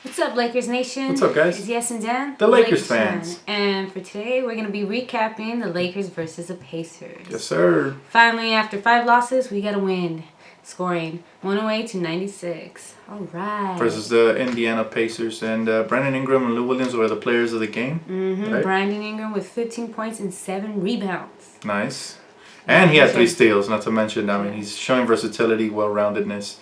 What's up, Lakers Nation? What's up, guys? It's Yes and Dan, the Lakers fans. And for today, we're going to be recapping the Lakers versus the Pacers. Yes, sir. Finally, after 5 losses, we got a win, scoring 108-96. All right. Versus the Indiana Pacers, and Brandon Ingram and Lou Williams were the players of the game. Mm-hmm. Right? Brandon Ingram with 15 points and 7 rebounds. Nice. And he had 3 steals, not to mention, I mean, he's showing versatility, well-roundedness.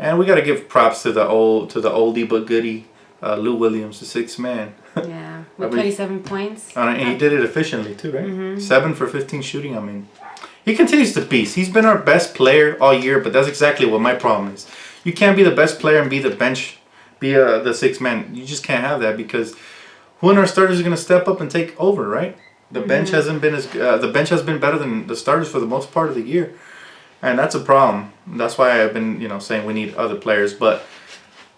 And we got to give props to the oldie but goodie, Lou Williams, the 6th man. Yeah, with 27 points. And he did it efficiently too, right? Mm-hmm. 7 for 15 shooting. I mean, he continues to beast. He's been our best player all year, but that's exactly what my problem is. You can't be the best player and be the bench, be the 6th man. You just can't have that, because who in our starters are going to step up and take over, right? The bench hasn't been the bench has been better than the starters for the most part of the year. And that's a problem. That's why I've been, saying we need other players. But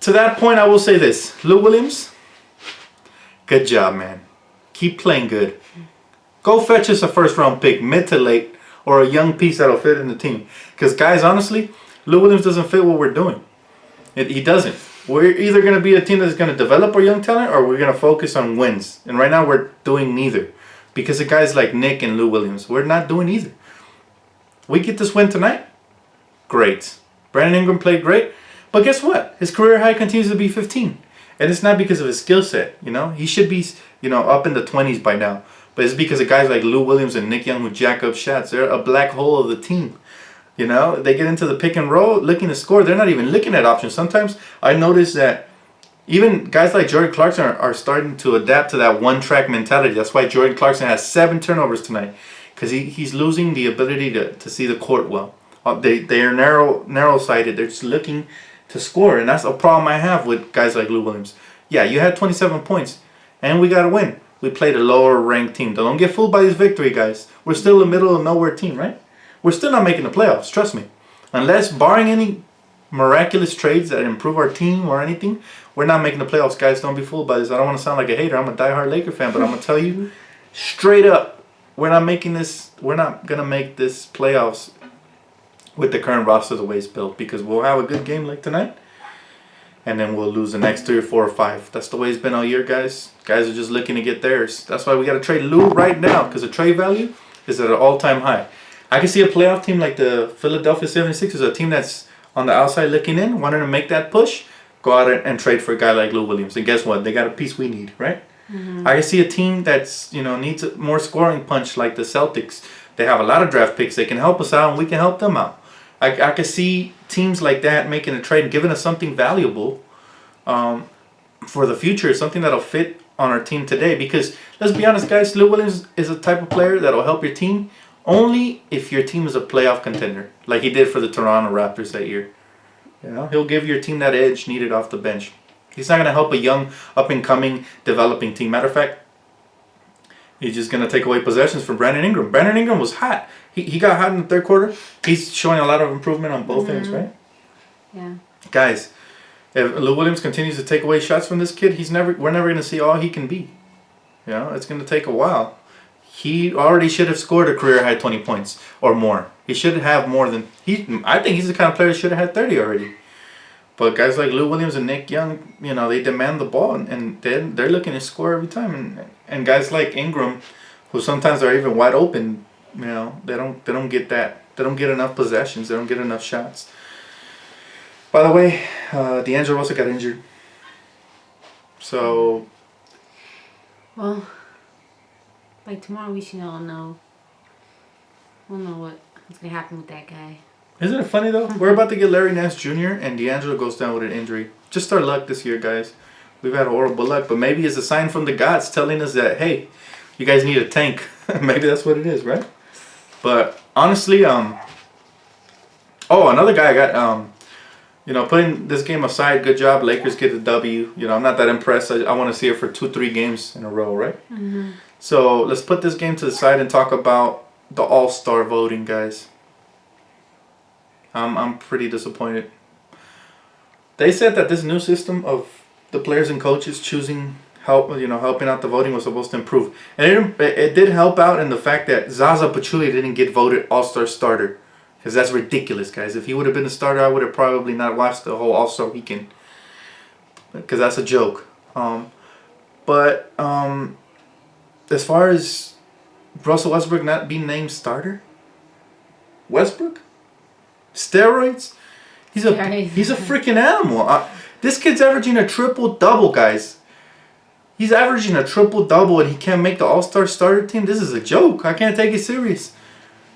to that point, I will say this. Lou Williams, good job, man. Keep playing good. Go fetch us a first-round pick, mid to late, or a young piece that'll fit in the team. Because, guys, honestly, Lou Williams doesn't fit what we're doing. He doesn't. We're either going to be a team that's going to develop our young talent, or we're going to focus on wins. And right now, we're doing neither. Because of guys like Nick and Lou Williams, we're not doing either. We get this win tonight, great. Brandon Ingram played great, but guess what? His career high continues to be 15. And it's not because of his skill set, He should be, up in the 20s by now. But it's because of guys like Lou Williams and Nick Young who jack up shots. They're a black hole of the team. They get into the pick and roll looking to score. They're not even looking at options. Sometimes I notice that even guys like Jordan Clarkson are starting to adapt to that one-track mentality. That's why Jordan Clarkson has 7 turnovers tonight. Because he's losing the ability to see the court well. They are narrow-sighted. They're just looking to score. And that's a problem I have with guys like Lou Williams. Yeah, you had 27 points. And we got to win. We played a lower-ranked team. Don't get fooled by this victory, guys. We're still a middle-of-nowhere team, right? We're still not making the playoffs. Trust me. Unless, barring any miraculous trades that improve our team or anything, we're not making the playoffs, guys. Don't be fooled by this. I don't want to sound like a hater. I'm a diehard Laker fan. But I'm going to tell you straight up, we're not gonna make this playoffs with the current roster the way it's built, because we'll have a good game like tonight, and then we'll lose the next 3 or 4 or 5. That's the way it's been all year, guys. Guys are just looking to get theirs. That's why we gotta trade Lou right now, because the trade value is at an all-time high. I can see a playoff team like the Philadelphia 76ers, a team that's on the outside looking in, wanting to make that push, go out and trade for a guy like Lou Williams. And guess what? They got a piece we need, right? Mm-hmm. I can see a team that's needs a more scoring punch like the Celtics. They have a lot of draft picks. They can help us out, and we can help them out. I can see teams like that making a trade and giving us something valuable for the future, something that'll fit on our team today. Because let's be honest, guys, Lou Williams is a type of player that'll help your team only if your team is a playoff contender, like he did for the Toronto Raptors that year. He'll give your team that edge needed off the bench. He's not going to help a young, up-and-coming, developing team. Matter of fact, he's just going to take away possessions from Brandon Ingram. Brandon Ingram was hot. He got hot in the 3rd quarter. He's showing a lot of improvement on both ends, right? Yeah. Guys, if Lou Williams continues to take away shots from this kid, we're never going to see all he can be. It's going to take a while. He already should have scored a career-high 20 points or more. He should have more than... I think he's the kind of player that should have had 30 already. But guys like Lou Williams and Nick Young, they demand the ball, and they're looking to score every time. And guys like Ingram, who sometimes are even wide open, they don't get that. They don't get enough possessions. They don't get enough shots. By the way, D'Angelo also got injured. So. Well, by tomorrow we should all know. We'll know what's gonna happen with that guy. Isn't it funny, though? We're about to get Larry Nance Jr. and D'Angelo goes down with an injury. Just our luck this year, guys. We've had horrible luck, but maybe it's a sign from the gods telling us that, hey, you guys need a tank. Maybe that's what it is, right? But honestly, another guy got, putting this game aside, good job. Lakers get the W. I'm not that impressed. I want to see it for 2-3 games in a row, right? Mm-hmm. So let's put this game to the side and talk about the All-Star voting, guys. I'm pretty disappointed. They said that this new system of the players and coaches choosing helping out the voting was supposed to improve, and it did help out in the fact that Zaza Pachulia didn't get voted All-Star starter, because that's ridiculous, guys. If he would have been a starter, I would have probably not watched the whole All-Star weekend. because that's a joke. But as far as Russell Westbrook not being named starter, Westbrook, steroids, he's a freaking animal. This kid's averaging a triple-double, guys. He's averaging a triple-double and he can't make the All-Star starter team. This is a joke. I can't take it serious.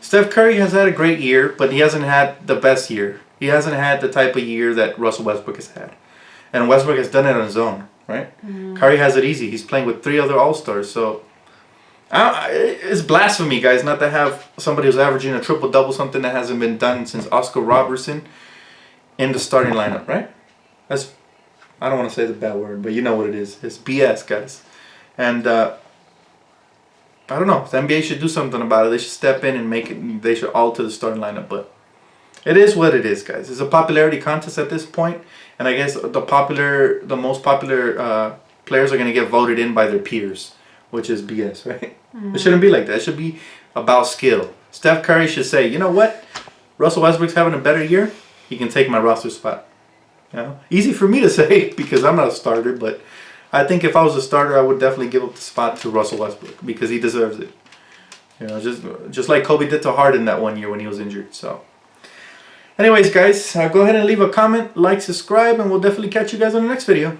Steph Curry has had a great year, but he hasn't had the best year. He hasn't had the type of year that Russell Westbrook has had. And Westbrook has done it on his own, right? Curry has it easy. He's playing with 3 other All-Stars. So it's blasphemy, guys, not to have somebody who's averaging a triple-double, something that hasn't been done since Oscar Robertson, in the starting lineup, right? I don't want to say the bad word, but you know what it is. It's BS, guys. And I don't know. The NBA should do something about it. They should step in and make it. They should alter the starting lineup. But it is what it is, guys. It's a popularity contest at this point, and I guess the most popular players are going to get voted in by their peers, which is BS, right? It shouldn't be like that. It should be about skill. Steph Curry should say, you know what? Russell Westbrook's having a better year. He can take my roster spot. You know? Easy for me to say because I'm not a starter, but I think if I was a starter, I would definitely give up the spot to Russell Westbrook because he deserves it. You know, just like Kobe did to Harden that one year when he was injured. So, anyways, guys, go ahead and leave a comment, like, subscribe, and we'll definitely catch you guys on the next video.